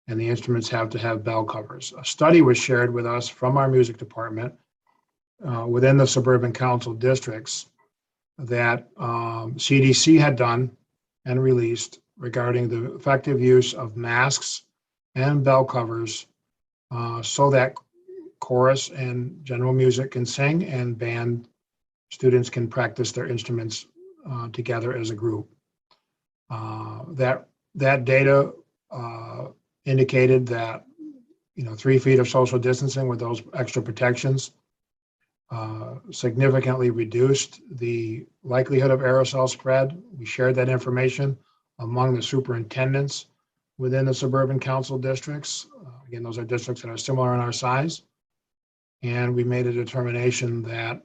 and the instruments have to have bell covers. A study was shared with us from our music department within the suburban council districts that CDC had done and released regarding the effective use of masks and bell covers so that chorus and general music can sing and band students can practice their instruments together as a group. That data indicated that 3 feet of social distancing with those extra protections significantly reduced the likelihood of aerosol spread. We shared that information among the superintendents within the suburban council districts. Again, those are districts that are similar in our size. And we made a determination that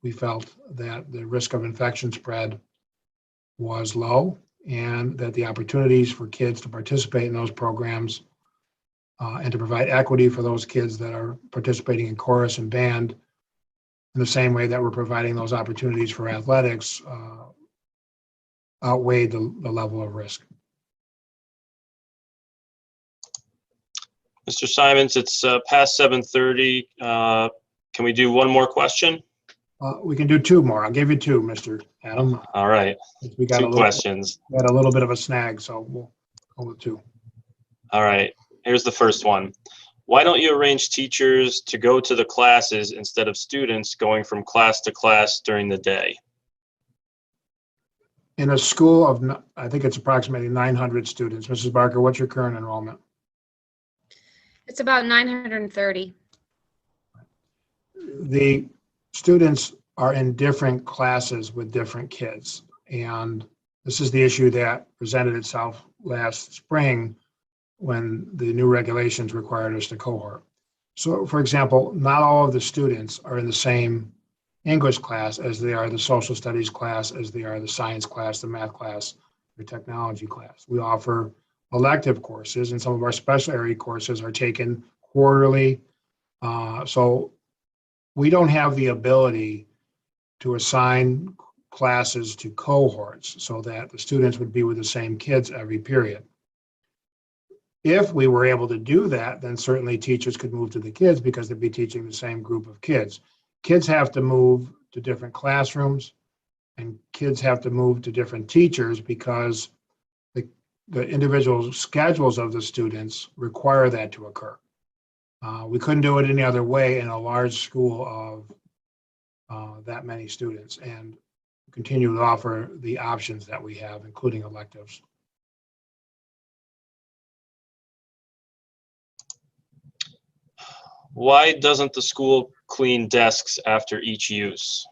we felt that the risk of infection spread was low and that the opportunities for kids to participate in those programs and to provide equity for those kids that are participating in chorus and band in the same way that we're providing those opportunities for athletics outweighed the level of risk. Mr. Simons, it's past 7:30. Can we do one more question? We can do 2 more. I'll give you 2, Mr. Adam. All right, We got 2 questions. We had a little bit of a snag, so we'll go with 2. All right, here's the first one. Why don't you arrange teachers to go to the classes instead of students going from class to class during the day? In a school of, I think it's approximately 900 students. Mrs. Barker, what's your current enrollment? It's about 930. The students are in different classes with different kids. And this is the issue that presented itself last spring when the new regulations required us to cohort. So, for example, not all of the students are in the same English class as they are the social studies class, as they are the science class, the math class, the technology class. We offer elective courses, and some of our special area courses are taken quarterly. So we don't have the ability to assign classes to cohorts so that the students would be with the same kids every period. If we were able to do that, then certainly teachers could move to the kids because they'd be teaching the same group of kids. Kids have to move to different classrooms and kids have to move to different teachers because the individual schedules of the students require that to occur. We couldn't do it any other way in a large school of that many students, and continue to offer the options that we have, including electives. Why doesn't the school clean desks after each use?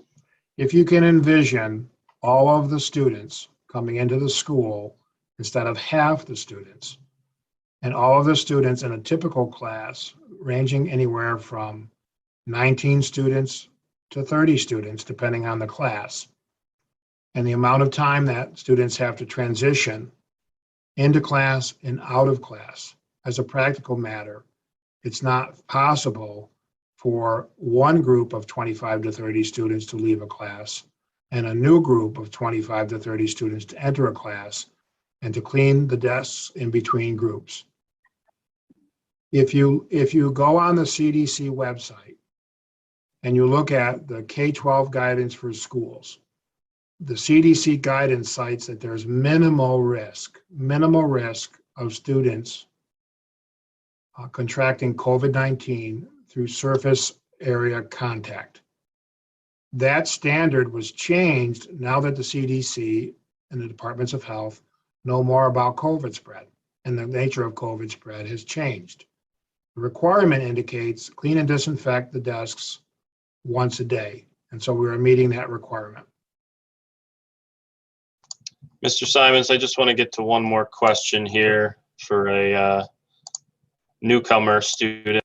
If you can envision all of the students coming into the school instead of half the students, and all of the students in a typical class ranging anywhere from 19 students to 30 students, depending on the class, and the amount of time that students have to transition into class and out of class. As a practical matter, it's not possible for one group of 25 to 30 students to leave a class and a new group of 25 to 30 students to enter a class and to clean the desks in between groups. If you go on the CDC website and you look at the K-12 guidance for schools, the CDC guidance cites that there's minimal risk of students contracting COVID-19 through surface area contact. That standard was changed now that the CDC and the departments of health know more about COVID spread, and the nature of COVID spread has changed. The requirement indicates clean and disinfect the desks once a day, and so we are meeting that requirement. Mr. Simons, I just want to get to one more question here for a newcomer student.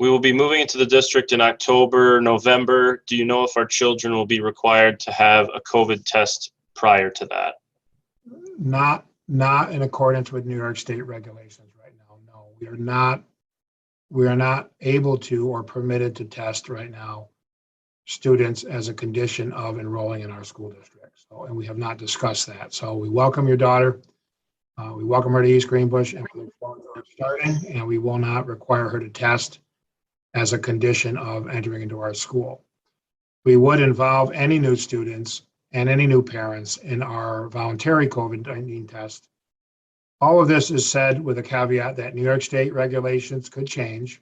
We will be moving into the district in October, November. Do you know if our children will be required to have a COVID test prior to that? Not in accordance with New York State regulations right now. No, we are not able to or permitted to test right now students as a condition of enrolling in our school district. So, and we have not discussed that. So we welcome your daughter. We welcome her to East Greenbush, and we look forward to her starting, and we will not require her to test as a condition of entering into our school. We would involve any new students and any new parents in our voluntary COVID-19 test. All of this is said with a caveat that New York State regulations could change.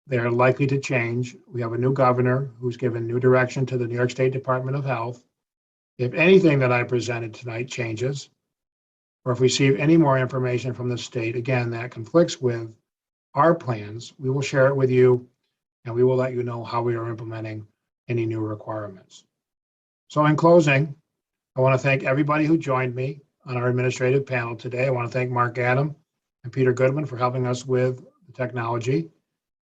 They are likely to change. We have a new governor who's given new direction to the New York State Department of Health. If anything that I presented tonight changes, or if we receive any more information from the state, again, that conflicts with our plans, we will share it with you, and we will let you know how we are implementing any new requirements. So in closing, I want to thank everybody who joined me on our administrative panel today. I want to thank Mark Adam and Peter Goodwin for helping us with the technology.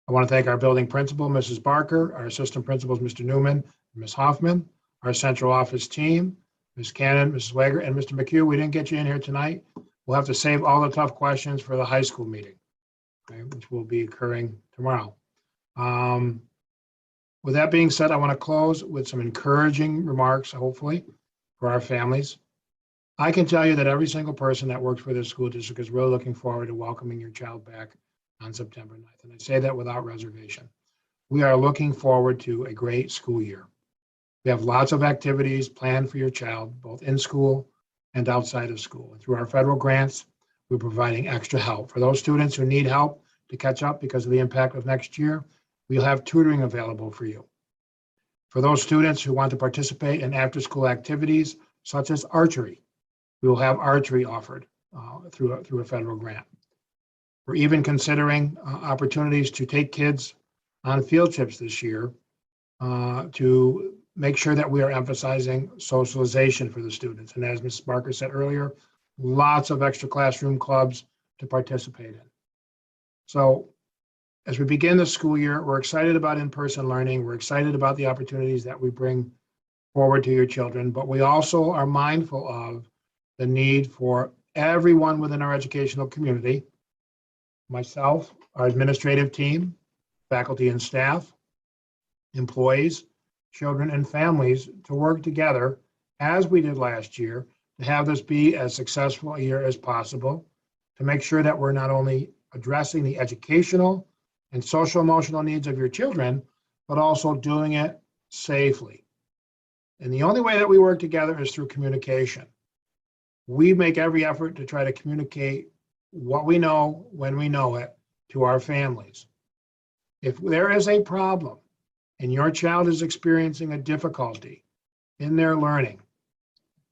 I want to thank our building principal, Mrs. Barker, our assistant principals, Mr. Newman, and Ms. Hoffman, our central office team, Ms. Cannon, Mrs. Wager, and Mr. McHugh. We didn't get you in here tonight. We'll have to save all the tough questions for the high school meeting, okay, which will be occurring tomorrow. With that being said, I want to close with some encouraging remarks, hopefully, for our families. I can tell you that every single person that works for this school district is really looking forward to welcoming your child back on September 9th. And I say that without reservation. We are looking forward to a great school year. We have lots of activities planned for your child, both in school and outside of school. And through our federal grants, we're providing extra help. For those students who need help to catch up because of the impact of next year, we'll have tutoring available for you. For those students who want to participate in after-school activities, such as archery, we will have archery offered through a federal grant. We're even considering opportunities to take kids on field trips this year to make sure that we are emphasizing socialization for the students. And as Mrs. Barker said earlier, lots of extra classroom clubs to participate in. So as we begin the school year, we're excited about in-person learning. We're excited about the opportunities that we bring forward to your children, but we also are mindful of the need for everyone within our educational community, myself, our administrative team, faculty and staff, employees, children and families to work together as we did last year to have this be as successful a year as possible, to make sure that we're not only addressing the educational and social emotional needs of your children, but also doing it safely. And the only way that we work together is through communication. We make every effort to try to communicate what we know when we know it to our families. If there is a problem and your child is experiencing a difficulty in their learning,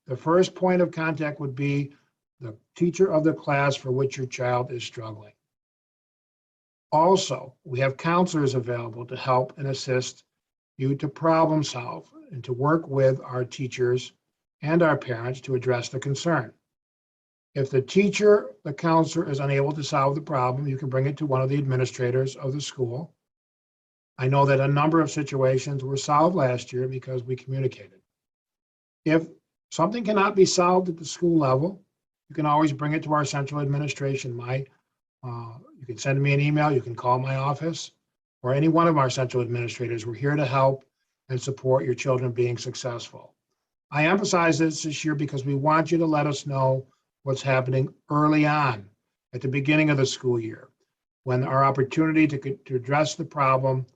the first point of contact would be the teacher of the class for which your child is struggling. Also, we have counselors available to help and assist you to problem solve and to work with our teachers and our parents to address the concern. If the teacher, the counselor is unable to solve the problem, you can bring it to one of the administrators of the school. I know that a number of situations were solved last year because we communicated. If something cannot be solved at the school level, you can always bring it to our central administration. You can send me an email, you can call my office, or any one of our central administrators. We're here to help and support your children being successful. I emphasize this year because we want you to let us know what's happening early on at the beginning of the school year, when our opportunity to address the problem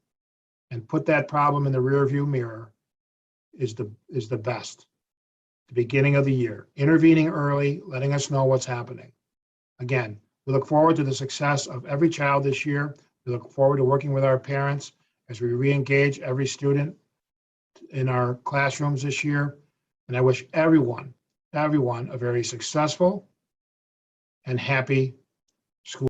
and put that problem in the rearview mirror is the best. The beginning of the year, intervening early, letting us know what's happening. Again, we look forward to the success of every child this year. We look forward to working with our parents as we re-engage every student in our classrooms this year. And I wish everyone a very successful and happy school